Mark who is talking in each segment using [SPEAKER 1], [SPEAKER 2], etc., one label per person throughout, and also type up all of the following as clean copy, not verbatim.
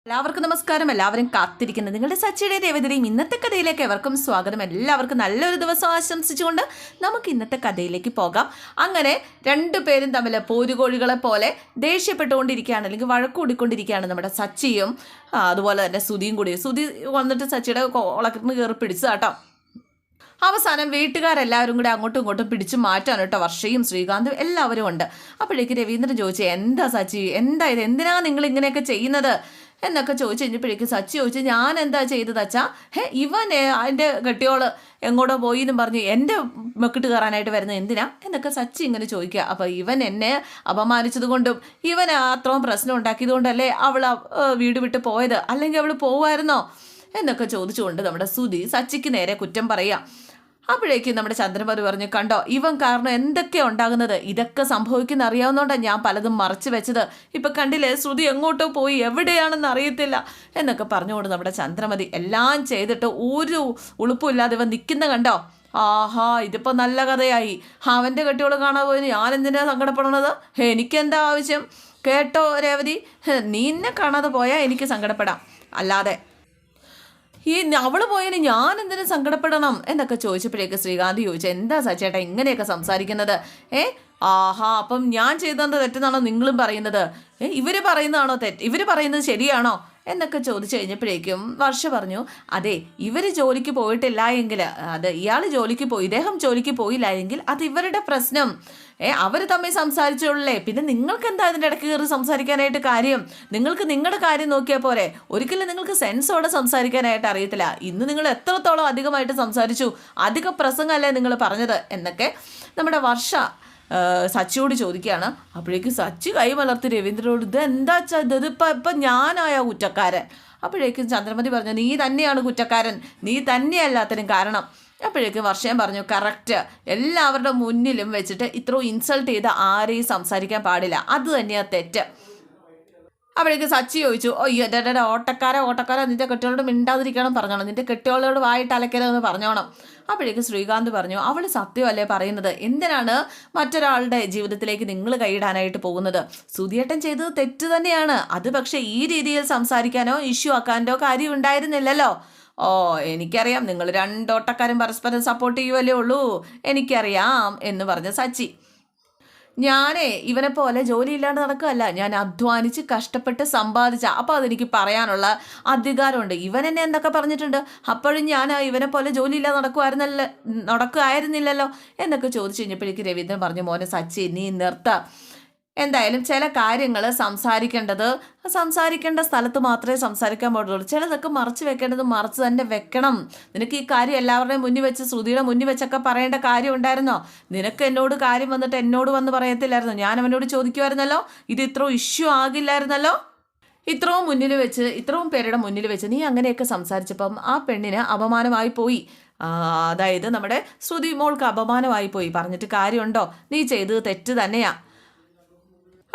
[SPEAKER 1] എല്ലാവർക്കും നമസ്കാരം. എല്ലാവരും കാത്തിരിക്കുന്നത് നിങ്ങളുടെ സച്ചിയുടെ രേവതിയും ഇന്നത്തെ കഥയിലേക്ക് എവർക്കും സ്വാഗതം. എല്ലാവർക്കും നല്ലൊരു ദിവസം ആശംസിച്ചുകൊണ്ട് നമുക്ക് ഇന്നത്തെ കഥയിലേക്ക് പോകാം. അങ്ങനെ രണ്ടുപേരും തമ്മിൽ പോരുകോഴികളെ പോലെ ദേഷ്യപ്പെട്ടുകൊണ്ടിരിക്കുകയാണ്, അല്ലെങ്കിൽ വഴക്കൂടിക്കൊണ്ടിരിക്കുകയാണ് നമ്മുടെ സച്ചിയും അതുപോലെ തന്നെ സുധിയും കൂടി. സുധി വന്നിട്ട് സച്ചിയുടെ കോളക്കിന് കയറി പിടിച്ചതാട്ടോ. അവസാനം വീട്ടുകാരെല്ലാവരും കൂടി അങ്ങോട്ടും ഇങ്ങോട്ടും പിടിച്ചു മാറ്റാൻ കേട്ടോ. വർഷയും ശ്രീകാന്തും എല്ലാവരും ഉണ്ട്. അപ്പോഴേക്ക് രവീന്ദ്രൻ ചോദിച്ചു, എന്താ സച്ചി, എന്താ ഇത്, എന്തിനാ നിങ്ങൾ ഇങ്ങനെയൊക്കെ ചെയ്യുന്നത് എന്നൊക്കെ ചോദിച്ചു കഴിഞ്ഞപ്പോഴേക്കും സച്ചി ചോദിച്ചു, ഞാൻ എന്താ ചെയ്തത് അച്ഛാ? ഇവൻ അതിൻ്റെ കെട്ടിയോള് എങ്ങോട്ടോ പോയി എന്നും പറഞ്ഞ് എൻ്റെ മെക്കിട്ട് കയറാനായിട്ട് വരുന്നത് എന്തിനാ എന്നൊക്കെ സച്ചി ഇങ്ങനെ ചോദിക്കുക. അപ്പോൾ ഇവൻ എന്നെ അപമാനിച്ചത് കൊണ്ടും ഇവൻ അത്രയും പ്രശ്നം ഉണ്ടാക്കിയത് കൊണ്ടല്ലേ അവൾ വീട് വിട്ട് പോയത്, അല്ലെങ്കിൽ അവൾ പോവായിരുന്നോ എന്നൊക്കെ ചോദിച്ചുകൊണ്ട് നമ്മുടെ സുധി സച്ചിക്ക് നേരെ കുറ്റം പറയുക. അപ്പോഴേക്കും നമ്മുടെ ചന്ദ്രമതി പറഞ്ഞു, കണ്ടോ ഇവൻ കാരണം എന്തൊക്കെയാണ് ഉണ്ടാകുന്നത്, ഇതൊക്കെ സംഭവിക്കുന്ന അറിയാവുന്നതുകൊണ്ടാണ് ഞാൻ പലതും മറച്ചു വെച്ചത്. ഇപ്പം കണ്ടില്ലേ ശ്രുതി എങ്ങോട്ടോ പോയി, എവിടെയാണെന്ന് അറിയത്തില്ല എന്നൊക്കെ പറഞ്ഞുകൊണ്ട് നമ്മുടെ ചന്ദ്രമതി എല്ലാം ചെയ്തിട്ട് ഒരു ഉളുപ്പില്ലാതെ ഇവൻ നിൽക്കുന്ന കണ്ടോ. ആഹാ, ഇതിപ്പോൾ നല്ല കഥയായി. അവൻ്റെ കെട്ടിയോട് കാണാൻ പോയി ഞാൻ എന്തിനാണ് സങ്കടപ്പെടണത്? എനിക്കെന്താ ആവശ്യം? കേട്ടോ രേവതി, നീ എന്നെ കാണാതെ പോയാൽ എനിക്ക് സങ്കടപ്പെടാം, അല്ലാതെ അവള് പോയതിന് ഞാൻ എന്തിനും സങ്കടപ്പെടണം എന്നൊക്കെ ചോദിച്ചപ്പോഴേക്ക് ശ്രീകാന്ത് ചോദിച്ചു, എന്താ സച്ചേട്ടാ ഇങ്ങനെയൊക്കെ സംസാരിക്കുന്നത്? ആഹാ, അപ്പം ഞാൻ ചെയ്തത് തെറ്റെന്നാണോ നിങ്ങളും പറയുന്നത്? ഇവര് പറയുന്നതാണോ തെറ്റ്, ഇവര് പറയുന്നത് ശരിയാണോ എന്നൊക്കെ ചോദിച്ചു കഴിഞ്ഞപ്പോഴേക്കും വർഷ പറഞ്ഞു, അതെ ഇവർ ജോലിക്ക് പോയിട്ടില്ല എങ്കിൽ, അത് ഇയാൾ ജോലിക്ക് പോയി, ഇദ്ദേഹം ജോലിക്ക് പോയില്ല എങ്കിൽ അത് ഇവരുടെ പ്രശ്നം. അവർ തമ്മിൽ സംസാരിച്ചോളേ, പിന്നെ നിങ്ങൾക്ക് എന്താ അതിൻ്റെ ഇടയ്ക്ക് കയറി സംസാരിക്കാനായിട്ട് കാര്യം? നിങ്ങൾക്ക് നിങ്ങളുടെ കാര്യം നോക്കിയാൽ പോരെ. ഒരിക്കലും നിങ്ങൾക്ക് സെൻസോടെ സംസാരിക്കാനായിട്ട് അറിയത്തില്ല. ഇന്ന് നിങ്ങൾ എത്രത്തോളം അധികമായിട്ട് സംസാരിച്ചു, അധിക പ്രസംഗമല്ലേ നിങ്ങൾ പറഞ്ഞത് എന്നൊക്കെ നമ്മുടെ വർഷ സച്ചിയോട് ചോദിക്കുകയാണ്. അപ്പോഴേക്കും സച്ചി കൈ വളർത്തി രവീന്ദ്രനോട്, ഇത് എന്താ വെച്ചാൽ ഇതിപ്പം ഞാനായ കുറ്റക്കാരൻ. അപ്പോഴേക്കും ചന്ദ്രമതി പറഞ്ഞു, നീ തന്നെയാണ് കുറ്റക്കാരൻ, നീ തന്നെയല്ലാത്തതിനും കാരണം. അപ്പോഴേക്കും വർഷയും പറഞ്ഞു, കറക്റ്റ്, എല്ലാവരുടെ മുന്നിലും വെച്ചിട്ട് ഇത്രയും ഇൻസൾട്ട് ചെയ്ത് ആരെയും സംസാരിക്കാൻ പാടില്ല, അത് തന്നെയാണ് തെറ്റ്. അപ്പോഴേക്കും സച്ചി ചോദിച്ചു, അയ്യോ ഓട്ടക്കാര നിന്റെ കെട്ടിയോളോട് മിണ്ടാതിരിക്കണം പറഞ്ഞോണം, നിന്റെ കെട്ടിയോളോട് വായിട്ട് അലക്കരുതെന്ന് പറഞ്ഞോണം. അപ്പോഴേക്കും ശ്രീകാന്ത് പറഞ്ഞു, അവൾ സത്യമല്ലേ പറയുന്നത്, എന്തിനാണ് മറ്റൊരാളുടെ ജീവിതത്തിലേക്ക് നിങ്ങൾ കൈയിടാനായിട്ട് പോകുന്നത്? സുധിയേട്ടൻ ചെയ്തത് തെറ്റ് തന്നെയാണ്, അത് പക്ഷേ ഈ രീതിയിൽ സംസാരിക്കാനോ ഇഷ്യൂ ആക്കാനോ കാര്യം ഉണ്ടായിരുന്നില്ലല്ലോ. ഓ എനിക്കറിയാം, നിങ്ങൾ രണ്ടോട്ടക്കാരും പരസ്പരം സപ്പോർട്ട് ചെയ്യുവല്ലേ ഉള്ളൂ, എനിക്കറിയാം എന്ന് പറഞ്ഞ സച്ചി. ഞാനേ ഇവനെ പോലെ ജോലി ഇല്ലാണ്ട് നടക്കുകയല്ല, ഞാൻ അധ്വാനിച്ച് കഷ്ടപ്പെട്ട് സമ്പാദിച്ച, അപ്പോൾ അതെനിക്ക് പറയാനുള്ള അധികാരമുണ്ട്. ഇവൻ എന്നെ എന്തൊക്കെ പറഞ്ഞിട്ടുണ്ട്, അപ്പോഴും ഞാൻ ഇവനെ പോലെ ജോലി ഇല്ലാതെ നടക്കുമായിരുന്നില്ലല്ലോ എന്നൊക്കെ ചോദിച്ചു കഴിഞ്ഞപ്പോഴേക്ക് രവീന്ദ്രൻ പറഞ്ഞു, മോനെ സച്ചി നീ നിർത്ത, എന്തായാലും ചില കാര്യങ്ങൾ സംസാരിക്കേണ്ട സ്ഥലത്ത് മാത്രമേ സംസാരിക്കാൻ പാടുള്ളൂ. ചിലതൊക്കെ മറച്ചു വെക്കേണ്ടത് മറച്ച് തന്നെ വെക്കണം. നിനക്ക് ഈ കാര്യം എല്ലാവരുടെയും മുന്നിൽ വെച്ച് ശ്രുതിയുടെ മുന്നിൽ വെച്ചൊക്കെ പറയേണ്ട കാര്യം ഉണ്ടായിരുന്നോ? നിനക്ക് എന്നോട് കാര്യം വന്നിട്ട് എന്നോട് വന്ന് പറയത്തില്ലായിരുന്നു, ഞാൻ അവനോട് ചോദിക്കുമായിരുന്നല്ലോ, ഇത് ഇത്രയും ഇഷ്യൂ ആകില്ലായിരുന്നല്ലോ. ഇത്രയും പേരുടെ മുന്നിൽ വെച്ച് നീ അങ്ങനെയൊക്കെ സംസാരിച്ചപ്പം ആ പെണ്ണിന് അപമാനമായി പോയി. അതായത് നമ്മുടെ ശ്രുതി മോൾക്ക് അപമാനമായി പോയി, പറഞ്ഞിട്ട് കാര്യമുണ്ടോ? നീ ചെയ്തത് തെറ്റ് തന്നെയാ.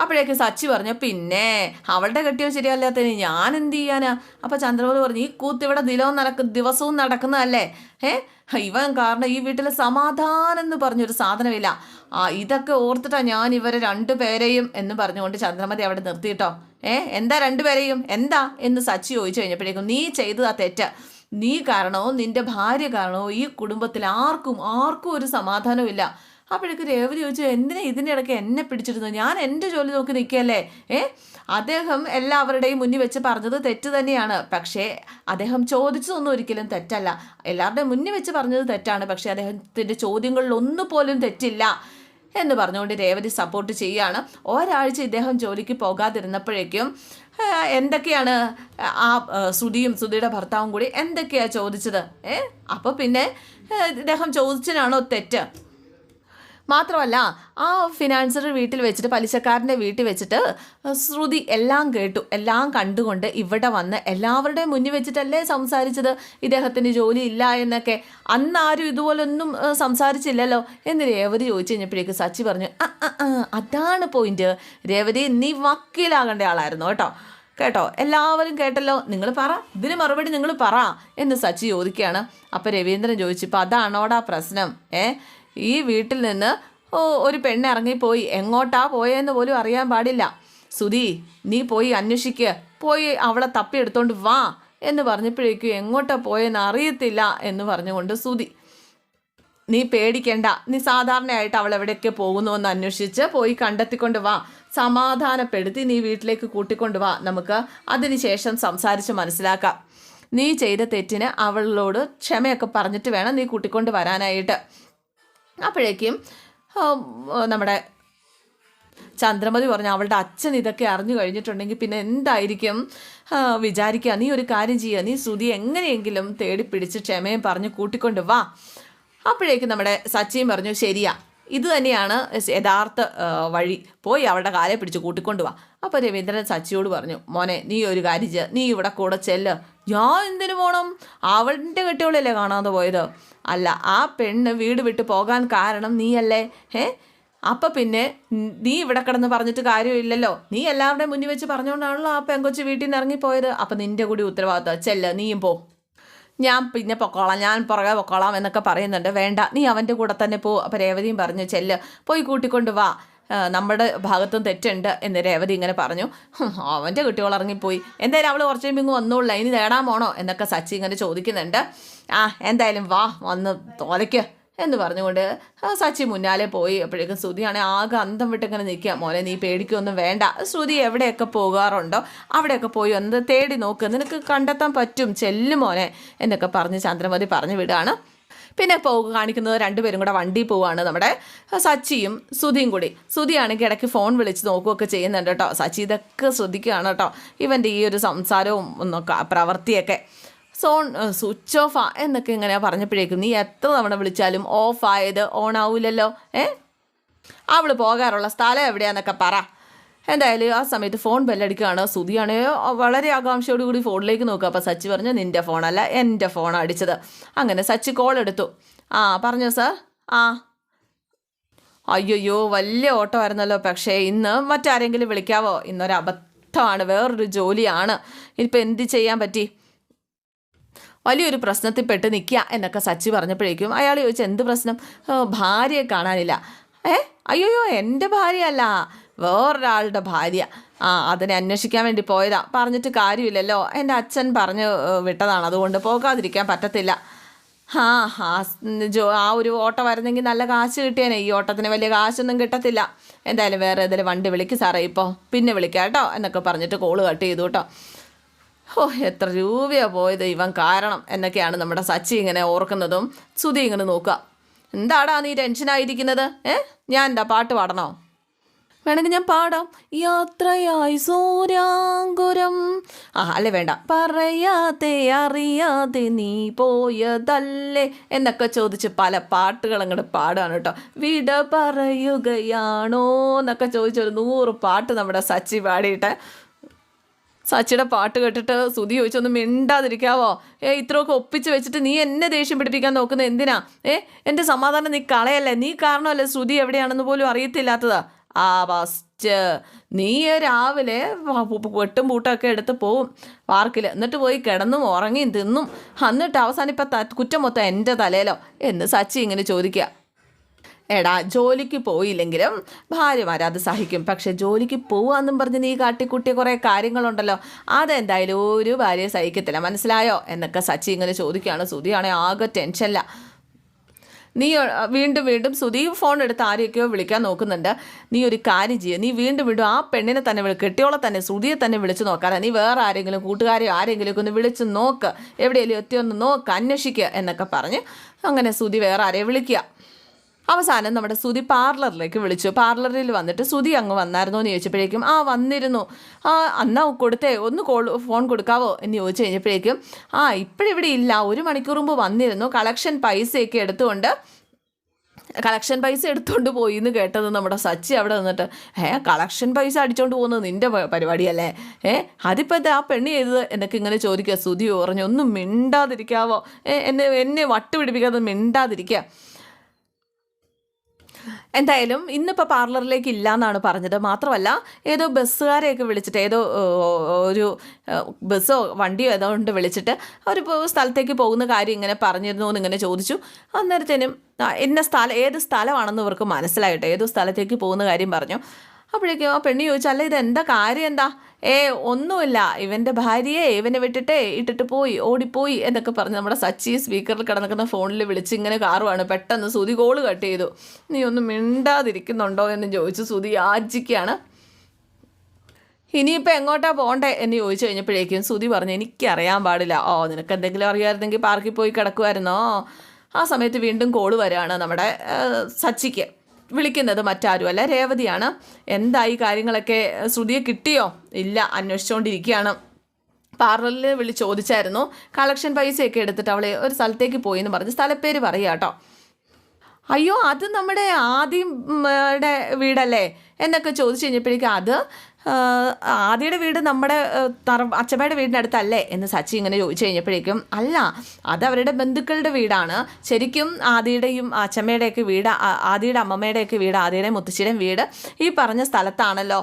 [SPEAKER 1] അപ്പോഴേക്ക് സച്ചി പറഞ്ഞു, പിന്നെ അവളുടെ കെട്ടിയോ ശരിയല്ലാത്തതിന് ഞാൻ എന്ത് ചെയ്യാനാ? അപ്പോൾ ചന്ദ്രബോധ് പറഞ്ഞു, ഈ കൂത്തിവിടെ ദിവസവും നടക്കുന്നതല്ലേ. ഇവൻ കാരണം ഈ വീട്ടിൽ സമാധാനം എന്ന് പറഞ്ഞൊരു സാധനമില്ല. ഇതൊക്കെ ഓർത്തിട്ടാ ഞാൻ ഇവരെ രണ്ടുപേരെയും എന്ന് പറഞ്ഞുകൊണ്ട് ചന്ദ്രമതി അവിടെ നിർത്തിയിട്ടോ. എന്താ രണ്ടുപേരെയും എന്താ എന്ന് സച്ചി ചോദിച്ചു കഴിഞ്ഞപ്പോഴേക്കും, നീ ചെയ്തതാ തെറ്റ്, നീ കാരണമോ നിന്റെ ഭാര്യ കാരണമോ ഈ കുടുംബത്തിൽ ആർക്കും ഒരു സമാധാനവും ഇല്ല. അപ്പോഴേക്ക് രേവതി ചോദിച്ചു, എന്തിനാ ഇതിൻ്റെ ഇടയ്ക്ക് എന്നെ പിടിച്ചിരുന്നത്? ഞാൻ എൻ്റെ ജോലി നോക്കി നിൽക്കുകയല്ലേ. അദ്ദേഹം എല്ലാവരുടെയും മുന്നിൽ വെച്ച് പറഞ്ഞത് തെറ്റ് തന്നെയാണ്, പക്ഷേ അദ്ദേഹം ചോദിച്ചതൊന്നും ഒരിക്കലും തെറ്റല്ല. എല്ലാവരുടെയും മുന്നിൽ വെച്ച് പറഞ്ഞത് തെറ്റാണ്, പക്ഷേ അദ്ദേഹത്തിൻ്റെ ചോദ്യങ്ങളിൽ ഒന്നുപോലും തെറ്റില്ല എന്ന് പറഞ്ഞുകൊണ്ട് രേവതി സപ്പോർട്ട് ചെയ്യുകയാണ്. ഒരാഴ്ച ഇദ്ദേഹം ജോലിക്ക് പോകാതിരുന്നപ്പോഴേക്കും എന്തൊക്കെയാണ് ആ ശ്രുതിയുടെ ഭർത്താവും കൂടി എന്തൊക്കെയാണ് ചോദിച്ചത്? അപ്പോൾ പിന്നെ ഇദ്ദേഹം ചോദിച്ചതിനാണോ തെറ്റ്? മാത്രമല്ല ആ ഫിനാൻസർ വീട്ടിൽ വെച്ചിട്ട്, പലിശക്കാരൻ്റെ വീട്ടിൽ വെച്ചിട്ട് ശ്രുതി എല്ലാം കേട്ടു, എല്ലാം കണ്ടുകൊണ്ട് ഇവിടെ വന്ന് എല്ലാവരുടെയും മുന്നിൽ വെച്ചിട്ടല്ലേ സംസാരിച്ചത് ഇദ്ദേഹത്തിന് ജോലി ഇല്ല എന്നൊക്കെ. അന്നാരും ഇതുപോലൊന്നും സംസാരിച്ചില്ലല്ലോ എന്ന് രേവതി ചോദിച്ചു കഴിഞ്ഞപ്പോഴേക്ക് സച്ചി പറഞ്ഞു, അതാണ് പോയിന്റ് രേവതി, നീ വക്കീലാകേണ്ട ആളായിരുന്നു കേട്ടോ, എല്ലാവരും കേട്ടല്ലോ, നിങ്ങൾ പറ, ഇതിന് മറുപടി നിങ്ങൾ പറ എന്ന് സച്ചി ചോദിക്കുകയാണ്. അപ്പോൾ രവീന്ദ്രൻ ചോദിച്ചു, ഇപ്പം അതാണോടാ പ്രശ്നം? ഈ വീട്ടിൽ നിന്ന് ഒരു പെണ്ണ് ഇറങ്ങിപ്പോയി, എങ്ങോട്ടാ പോയെന്ന് പോലും അറിയാൻ പാടില്ല. സുധി, നീ പോയി അന്വേഷിക്കുക, പോയി അവളെ തപ്പിയെടുത്തോണ്ട് വാ എന്ന് പറഞ്ഞപ്പോഴേക്കും എങ്ങോട്ടാ പോയെന്ന് അറിയത്തില്ല എന്ന് പറഞ്ഞുകൊണ്ട് സുധി, നീ പേടിക്കണ്ട, നീ സാധാരണയായിട്ട് അവൾ എവിടെയൊക്കെ പോകുന്നു എന്ന് അന്വേഷിച്ച് പോയി കണ്ടെത്തിക്കൊണ്ട് വാ, സമാധാനപ്പെടുത്തി നീ വീട്ടിലേക്ക് കൂട്ടിക്കൊണ്ട് വാ, നമുക്ക് അതിനുശേഷം സംസാരിച്ച് മനസ്സിലാക്കാം. നീ ചെയ്ത തെറ്റിന് അവളോട് ക്ഷമയൊക്കെ പറഞ്ഞിട്ട് വേണം നീ കൂട്ടിക്കൊണ്ട് വരാനായിട്ട്. അപ്പോഴേക്കും നമ്മുടെ ചന്ദ്രമതി പറഞ്ഞു, അവളുടെ അച്ഛൻ ഇതൊക്കെ അറിഞ്ഞു കഴിഞ്ഞിട്ടുണ്ടെങ്കിൽ പിന്നെ എന്തായിരിക്കും വിചാരിക്കുക. നീ ഒരു കാര്യം ചെയ്യുക, നീ ശ്രുതി എങ്ങനെയെങ്കിലും തേടി പിടിച്ച് ക്ഷമയും പറഞ്ഞ് കൂട്ടിക്കൊണ്ട് വാ. അപ്പോഴേക്കും നമ്മുടെ സച്ചിയും പറഞ്ഞു, ശരിയാ, ഇത് തന്നെയാണ് യഥാർത്ഥ വഴി, പോയി അവളുടെ കാലെ പിടിച്ച് കൂട്ടിക്കൊണ്ട് വാ. അപ്പോൾ രവീന്ദ്രൻ സച്ചിയോട് പറഞ്ഞു, മോനെ നീ ഒരു കാര്യം ചെയ്യുക, നീ ഇവിടെ കൂടെ ചെല്ല്. ഞാൻ എന്തിനു പോകണം? അവളുടെ കെട്ടിയോളല്ലേ കാണാതെ പോയത്? അല്ല, ആ പെണ്ണ് വീട് വിട്ട് പോകാൻ കാരണം നീയല്ലേ? അപ്പം പിന്നെ നീ ഇവിടെ കിടന്ന് പറഞ്ഞിട്ട് കാര്യമില്ലല്ലോ. നീ എല്ലാവരുടെയും മുന്നിൽ വെച്ച് പറഞ്ഞുകൊണ്ടാണല്ലോ ആ പെങ്കൊച്ച് വീട്ടിൽ നിന്ന് ഇറങ്ങിപ്പോയത്. അപ്പം നിൻ്റെ കൂടി ഉത്തരവാദിത്തം. ചെല്ല്, നീയും പോ. ഞാൻ പിന്നെ പൊക്കോളാം, ഞാൻ പുറകെ പൊക്കോളാം എന്നൊക്കെ പറയുന്നുണ്ട്. വേണ്ട, നീ അവൻ്റെ കൂടെ തന്നെ പോ. അപ്പോൾ രേവതിയും പറഞ്ഞു, ചെല്ല്, പോയി കൂട്ടിക്കൊണ്ട് വാ, നമ്മുടെ ഭാഗത്തും തെറ്റുണ്ട് എന്ന് രേവതി ഇങ്ങനെ പറഞ്ഞു. അവൻ്റെ കുട്ടികൾ ഇറങ്ങിപ്പോയി, എന്തായാലും അവൾ കുറച്ച് കഴിയുമ്പോൾ വന്നോളൂ, ഇനി നേടാൻ പോണോ എന്നൊക്കെ സച്ചി ഇങ്ങനെ ചോദിക്കുന്നുണ്ട്. എന്തായാലും വാ, വന്ന് തോലയ്ക്ക് എന്ന് പറഞ്ഞുകൊണ്ട് സച്ചി മുന്നാലെ പോയി. അപ്പോഴേക്കും ശ്രുതിയാണെങ്കിൽ ആകെ അന്തം വിട്ടിങ്ങനെ നിൽക്കുക. മോനെ നീ പേടിക്കൊന്നും വേണ്ട, ശ്രുതി എവിടെയൊക്കെ പോകാറുണ്ടോ അവിടെയൊക്കെ പോയി ഒന്ന് തേടി നോക്ക്, നിനക്ക് കണ്ടെത്താൻ പറ്റും, ചെല്ലും മോനെ എന്നൊക്കെ പറഞ്ഞ് ചന്ദ്രമതി പറഞ്ഞു വിടുകയാണ്. പിന്നെ കാണിക്കുന്നത് രണ്ടുപേരും കൂടെ വണ്ടി പോവുകയാണ്, നമ്മുടെ സച്ചിയും ശ്രുതിയും കൂടി. ശ്രുതിയാണെങ്കിൽ ഇടയ്ക്ക് ഫോൺ വിളിച്ച് നോക്കുകയൊക്കെ ചെയ്യുന്നുണ്ട് കേട്ടോ. സച്ചി ഇതൊക്കെ ശ്രദ്ധിക്കുകയാണ് കേട്ടോ, ഇവൻ്റെ ഈ ഒരു സംസാരവും ഒന്നൊക്കെ പ്രവൃത്തിയൊക്കെ. സ്വിച്ച് ഓഫ് എന്നൊക്കെ ഇങ്ങനെ പറഞ്ഞപ്പോഴേക്കും, നീ എത്ര തവണ വിളിച്ചാലും ഓഫായത് ഓൺ ആവില്ലല്ലോ, അവൾ പോകാറുള്ള സ്ഥലം എവിടെയാന്നൊക്കെ പറ. എന്തായാലും ആ സമയത്ത് ഫോൺ ബെല്ലടിക്കുകയാണ്. ശ്രുതിയാണെങ്കിൽ വളരെ ആകാംക്ഷയോടുകൂടി ഫോണിലേക്ക് നോക്കുക. അപ്പോൾ സച്ചി പറഞ്ഞു, നിൻ്റെ ഫോണല്ല, എൻ്റെ ഫോൺ അടിച്ചത്. അങ്ങനെ സച്ചി കോൾ എടുത്തു. പറഞ്ഞോ സാർ. അയ്യോ വലിയ ഓട്ടോ ആയിരുന്നല്ലോ, പക്ഷേ ഇന്ന് മറ്റാരെങ്കിലും വിളിക്കാവോ? ഇന്നൊരു അബദ്ധമാണ്, വേറൊരു ജോലിയാണ്, ഇനിയിപ്പോൾ എന്ത് ചെയ്യാൻ പറ്റി? വലിയൊരു പ്രശ്നത്തിൽ പെട്ട് നിൽക്കുക എന്നൊക്കെ സച്ചി പറഞ്ഞപ്പോഴേക്കും അയാൾ ചോദിച്ചു, എന്ത് പ്രശ്നം? ഭാര്യയെ കാണാനില്ല. അയ്യോ എൻ്റെ ഭാര്യയല്ല, വേറൊരാളുടെ ഭാര്യ. അതിനെ അന്വേഷിക്കാൻ വേണ്ടി പോയതാ, പറഞ്ഞിട്ട് കാര്യമില്ലല്ലോ, എൻ്റെ അച്ഛൻ പറഞ്ഞു വിട്ടതാണ്, അതുകൊണ്ട് പോകാതിരിക്കാൻ പറ്റത്തില്ല. ആ ഒരു ഓട്ടോ വരുന്നെങ്കിൽ നല്ല കാശ് കിട്ടിയേനെ, ഈ ഓട്ടത്തിന് വലിയ കാശൊന്നും കിട്ടത്തില്ല. എന്തായാലും വേറെ ഏതെങ്കിലും വണ്ടി വിളിക്കും സാറേ, ഇപ്പോൾ പിന്നെ വിളിക്കാം കേട്ടോ എന്നൊക്കെ പറഞ്ഞിട്ട് കോള് കട്ട് ചെയ്തു കേട്ടോ. എത്ര രൂപയാണ് പോയത് ഇവൻ കാരണം എന്നൊക്കെയാണ് നമ്മുടെ സച്ചി ഇങ്ങനെ ഓർക്കുന്നതും. ശ്രുതി ഇങ്ങനെ നോക്കുക, എന്താടാ നീ ടെൻഷനായിരിക്കുന്നത്? ഞാൻ എന്താ പാട്ട് പാടണോ? വേണമെങ്കിൽ ഞാൻ പാടാം. യാത്രയായി സൂര്യാങ്കുരം. അല്ലേ വേണ്ട. പറയാതെ അറിയാതെ നീ പോയതല്ലേ എന്നൊക്കെ ചോദിച്ച് പല പാട്ടുകൾ അങ്ങോട്ട് പാടാണ് കേട്ടോ. വിട പറയുകയാണോ എന്നൊക്കെ ചോദിച്ചൊരു 100 പാട്ട് നമ്മുടെ സച്ചി പാടിയിട്ട്. സച്ചിയുടെ പാട്ട് കേട്ടിട്ട് ശ്രുതി ചോദിച്ചൊന്നും മിണ്ടാതിരിക്കാവോ? ഇത്രയൊക്കെ ഒപ്പിച്ച് വെച്ചിട്ട് നീ എന്നെ ദേഷ്യം പിടിപ്പിക്കാൻ നോക്കുന്നത് എന്തിനാ? എൻ്റെ സമാധാനം നീ കളയല്ലേ? നീ കാരണമല്ലേ ശ്രുതി എവിടെയാണെന്ന് പോലും അറിയത്തില്ലാത്തതാ. ഫസ്റ്റ് നീ രാവിലെ വെട്ടും പൂട്ടൊക്കെ എടുത്ത് പോവും പാർക്കിൽ, എന്നിട്ട് പോയി കിടന്നും ഉറങ്ങിയും തിന്നും, എന്നിട്ട് അവസാനം ഇപ്പം കുറ്റം മൊത്തം എൻ്റെ തലയിലോ എന്ന് സച്ചി ഇങ്ങനെ ചോദിക്കുക. എടാ, ജോലിക്ക് പോയില്ലെങ്കിലും ഭാര്യമാരത് സഹിക്കും, പക്ഷെ ജോലിക്ക് പോവാന്നും പറഞ്ഞ് നീ കാട്ടിക്കൂട്ടിയ കുറേ കാര്യങ്ങളുണ്ടല്ലോ, അതെന്തായാലും ഒരു ഭാര്യയെ സഹിക്കത്തില്ല, മനസ്സിലായോ എന്നൊക്കെ സച്ചി ഇങ്ങനെ ചോദിക്കുകയാണ്. ശ്രുതിയാണെങ്കിൽ ആകെ ടെൻഷനില്ല. നീ വീണ്ടും ശ്രുതി ഫോൺ എടുത്ത് ആരെയൊക്കെയോ വിളിക്കാൻ നോക്കുന്നുണ്ട്. നീ ഒരു കാര്യം ചെയ്യുക, നീ വീണ്ടും ആ പെണ്ണിനെ തന്നെ കെട്ടിയോളെ തന്നെ ശ്രുതിയെ തന്നെ വിളിച്ച് നോക്കാതെ നീ വേറെ ആരെങ്കിലും കൂട്ടുകാരെയോ ആരെങ്കിലുമൊക്കെ ഒന്ന് വിളിച്ച് നോക്ക്, എവിടെയെങ്കിലും എത്തിയൊന്ന് നോക്ക്, അന്വേഷിക്കുക എന്നൊക്കെ പറഞ്ഞ് അങ്ങനെ ശ്രുതി വേറെ ആരെയും വിളിക്കുക. അവസാനം നമ്മുടെ ശ്രുതി പാർലറിലേക്ക് വിളിച്ചു. പാർലറിൽ വന്നിട്ട് ശ്രുതി അങ്ങ് വന്നായിരുന്നോ എന്ന് ചോദിച്ചപ്പോഴേക്കും വന്നിരുന്നു. അന്നാ കൊടുത്തേ, ഒന്ന് ഫോൺ കൊടുക്കാവോ എന്ന് ചോദിച്ചു കഴിഞ്ഞപ്പോഴേക്കും ഇപ്പോഴിവിടെ ഇല്ല, 1 മണിക്കൂർ മുമ്പ് വന്നിരുന്നു, കളക്ഷൻ പൈസയൊക്കെ കളക്ഷൻ പൈസ എടുത്തുകൊണ്ട് പോയി എന്ന് കേട്ടത് നമ്മുടെ സച്ചി അവിടെ നിന്നിട്ട്, കളക്ഷൻ പൈസ അടിച്ചുകൊണ്ട് പോകുന്നത് നിൻ്റെ പരിപാടിയല്ലേ? അതിപ്പോൾ ആ പെണ്ണ് ചെയ്തത് എന്നൊക്കെ ഇങ്ങനെ ചോദിക്കുക. ശ്രുതി പറഞ്ഞു, ഒന്നും മിണ്ടാതിരിക്കാവോ, എന്നെ വട്ടുപിടിപ്പിക്കാതെ മിണ്ടാതിരിക്കുക. എന്തായാലും ഇന്നിപ്പോൾ പാർലറിലേക്ക് ഇല്ല എന്നാണ് പറഞ്ഞത്. മാത്രമല്ല ഏതോ ബസ്സുകാരെയൊക്കെ വിളിച്ചിട്ട്, ഏതോ ഒരു ബസ്സോ വണ്ടിയോ ഏതോ കൊണ്ട് വിളിച്ചിട്ട് ഒരു സ്ഥലത്തേക്ക് പോകുന്ന കാര്യം ഇങ്ങനെ പറഞ്ഞിരുന്നു എന്നിങ്ങനെ ചോദിച്ചു. അന്നേരത്തേനും ഏത് സ്ഥലമാണെന്ന് ഇവർക്ക് മനസ്സിലായിട്ട് ഏതോ സ്ഥലത്തേക്ക് പോകുന്ന കാര്യം പറഞ്ഞു. അപ്പോഴേക്കും ആ പെണ്ണ് ചോദിച്ചു, അല്ല ഇതെന്താ കാര്യം, എന്താ ഒന്നുമില്ല, ഇവൻ്റെ ഭാര്യയെ ഇവനെ ഇട്ടിട്ട് പോയി, ഓടിപ്പോയി എന്നൊക്കെ പറഞ്ഞ് നമ്മുടെ സച്ചി സ്പീക്കറിൽ കിടന്നിക്കുന്ന ഫോണിൽ വിളിച്ച് ഇങ്ങനെ കാറുവാണ്. പെട്ടെന്ന് സുധി കോള് കട്ട് ചെയ്തു. നീ ഒന്നും മിണ്ടാതിരിക്കുന്നുണ്ടോ എന്ന് ചോദിച്ചു സുധി യാചിക്കുകയാണ്. ഇനിയിപ്പോൾ എങ്ങോട്ടാ പോകണ്ടേ എന്ന് ചോദിച്ചു കഴിഞ്ഞപ്പോഴേക്കും സുധി പറഞ്ഞു, എനിക്കറിയാൻ പാടില്ല. നിനക്ക് എന്തെങ്കിലും അറിയാമായിരുന്നെങ്കിൽ പാർക്കിൽ പോയി കിടക്കുമായിരുന്നോ? ആ സമയത്ത് വീണ്ടും കോള് വരികയാണ് നമ്മുടെ സച്ചിക്ക്. വിളിക്കുന്നത് മറ്റാരുമല്ല, രേവതിയാണ്. എന്തായി കാര്യങ്ങളൊക്കെ? ശ്രുതിയെ കിട്ടിയോ? ഇല്ല, അന്വേഷിച്ചുകൊണ്ടിരിക്കുകയാണ്. പാർലറിൽ ചോദിച്ചായിരുന്നു. കളക്ഷൻ പൈസയൊക്കെ എടുത്തിട്ട് അവളെ ഒരു സ്ഥലത്തേക്ക് പോയി എന്ന് പറഞ്ഞ് സ്ഥലപ്പേര് പറയുക കേട്ടോ. അയ്യോ, അത് നമ്മുടെ ആദിയുടെ വീടല്ലേ എന്നൊക്കെ ചോദിച്ചു കഴിഞ്ഞപ്പോഴേക്കും അത് ആദിയുടെ വീട് നമ്മുടെ അച്ഛമ്മയുടെ വീടിൻ്റെ അടുത്തല്ലേ എന്ന് സച്ചി ഇങ്ങനെ ചോദിച്ചു കഴിഞ്ഞപ്പോഴേക്കും അല്ല, അത് അവരുടെ ബന്ധുക്കളുടെ വീടാണ്. ശരിക്കും ആദിയുടെയും അച്ഛമ്മയുടെയൊക്കെ വീട്, ആദിയുടെ അമ്മമ്മയുടെയൊക്കെ വീട്, ആദിയുടെയും മുത്തശ്ശിയുടെയും വീട് ഈ പറഞ്ഞ സ്ഥലത്താണല്ലോ.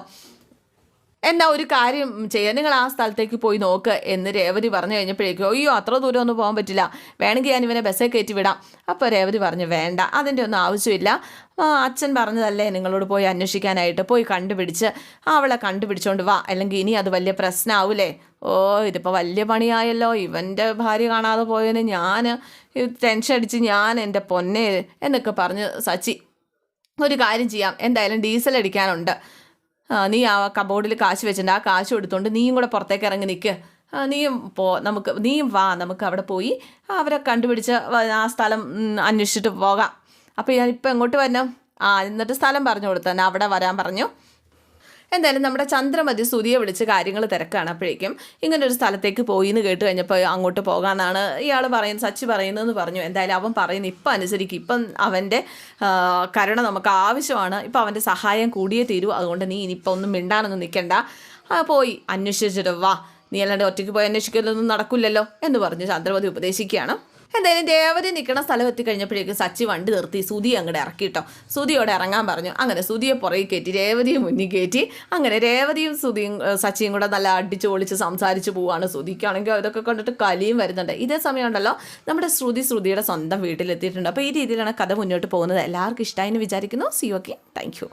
[SPEAKER 1] എന്നാ ഒരു കാര്യം ചെയ്യാം, നിങ്ങൾ ആ സ്ഥലത്തേക്ക് പോയി നോക്ക് എന്ന് രേവതി പറഞ്ഞു കഴിഞ്ഞപ്പോഴേക്കും അയ്യോ, അത്ര ദൂരം ഒന്നും പോകാൻ പറ്റില്ല, വേണമെങ്കിൽ ഞാൻ ഇവനെ ബസ്സേ കയറ്റി വിടാം. അപ്പോൾ രേവതി പറഞ്ഞു വേണ്ട, അതിൻ്റെ ഒന്നും ആവശ്യമില്ല, അച്ഛൻ പറഞ്ഞതല്ലേ നിങ്ങളോട് പോയി അന്വേഷിക്കാനായിട്ട്, പോയി കണ്ടുപിടിച്ച് അവളെ കണ്ടുപിടിച്ചോണ്ട് വാ, അല്ലെങ്കിൽ ഇനി അത് വലിയ പ്രശ്നമാവൂലേ. ഇതിപ്പോൾ വലിയ പണിയായല്ലോ, ഇവൻ്റെ ഭാര്യ കാണാതെ പോയതിന് ഞാൻ ടെൻഷൻ അടിച്ച് ഞാൻ എൻ്റെ പൊന്നെ എന്നൊക്കെ പറഞ്ഞ് സച്ചി. ഒരു കാര്യം ചെയ്യാം, എന്തായാലും ഡീസൽ അടിക്കാനുണ്ട്, നീ ആ കബോർഡിൽ കാശ് വെച്ചിട്ടുണ്ട്, ആ കാശ് എടുത്തുകൊണ്ട് നീയും കൂടെ പുറത്തേക്ക് ഇറങ്ങി നിൽക്ക്, നീയും വാ, നമുക്ക് അവിടെ പോയി അവരെ കണ്ടുപിടിച്ച് ആ സ്ഥലം അന്വേഷിച്ചിട്ട് പോകാം. അപ്പോൾ ഞാനിപ്പോൾ എങ്ങോട്ട് വരണം? എന്നിട്ട് സ്ഥലം പറഞ്ഞു കൊടുത്തു, അവിടെ വരാൻ പറഞ്ഞു. എന്തായാലും നമ്മുടെ ചന്ദ്രമതി സുധിയെ വിളിച്ച് കാര്യങ്ങൾ തിരക്കാണ്. അപ്പോഴേക്കും ഇങ്ങനൊരു സ്ഥലത്തേക്ക് പോയി എന്ന് കേട്ട് കഴിഞ്ഞപ്പോൾ അങ്ങോട്ട് പോകാമെന്നാണ് ഇയാൾ പറയുന്നത്, സച്ചി പറയുന്നതെന്ന് പറഞ്ഞു. എന്തായാലും അവൻ പറയുന്നത് ഇപ്പം അനുസരിക്കും, ഇപ്പം അവൻ്റെ കരുണ നമുക്ക് ആവശ്യമാണ്, ഇപ്പം അവൻ്റെ സഹായം കൂടിയേ തീരൂ, അതുകൊണ്ട് നീ ഇനിയിപ്പോൾ ഒന്നും മിണ്ടാനൊന്നും നിൽക്കണ്ട, പോയി അന്വേഷിച്ചിട്ട് വാ, നീ അല്ലാണ്ട് ഒറ്റയ്ക്ക് പോയി അന്വേഷിക്കലൊന്നും നടക്കില്ലല്ലോ എന്ന് പറഞ്ഞ് ചന്ദ്രമതി ഉപദേശിക്കുകയാണ്. എന്തായാലും രേവതി നിൽക്കുന്ന സ്ഥലം എത്തിക്കഴിഞ്ഞപ്പോഴേക്കും സച്ചി വണ്ടി നിർത്തി സുധി അങ്ങോട്ട് ഇറക്കിട്ടോ. സുധിയോടെ ഇറങ്ങാൻ പറഞ്ഞു. അങ്ങനെ സുധിയെ പുറകിൽ കയറ്റി, രേവതിയെ മുന്നിൽ കയറ്റി. അങ്ങനെ രേവതിയും സുധിയും സച്ചിയും കൂടെ നല്ല അടിച്ച് പൊളിച്ച് സംസാരിച്ച് പോവാണ്. സുധിക്കാണെങ്കിൽ അതൊക്കെ കണ്ടിട്ട് കലിയും വരുന്നുണ്ട്. ഇതേ സമയം ഉണ്ടല്ലോ നമ്മുടെ ശ്രുതിയുടെ സ്വന്തം വീട്ടിലെത്തിയിട്ടുണ്ട്. അപ്പോൾ ഈ രീതിയിലാണ് കഥ മുന്നോട്ട് പോകുന്നത്. എല്ലാവർക്കും ഇഷ്ടമായി എന്ന് വിചാരിക്കുന്നു. C okay, thank you.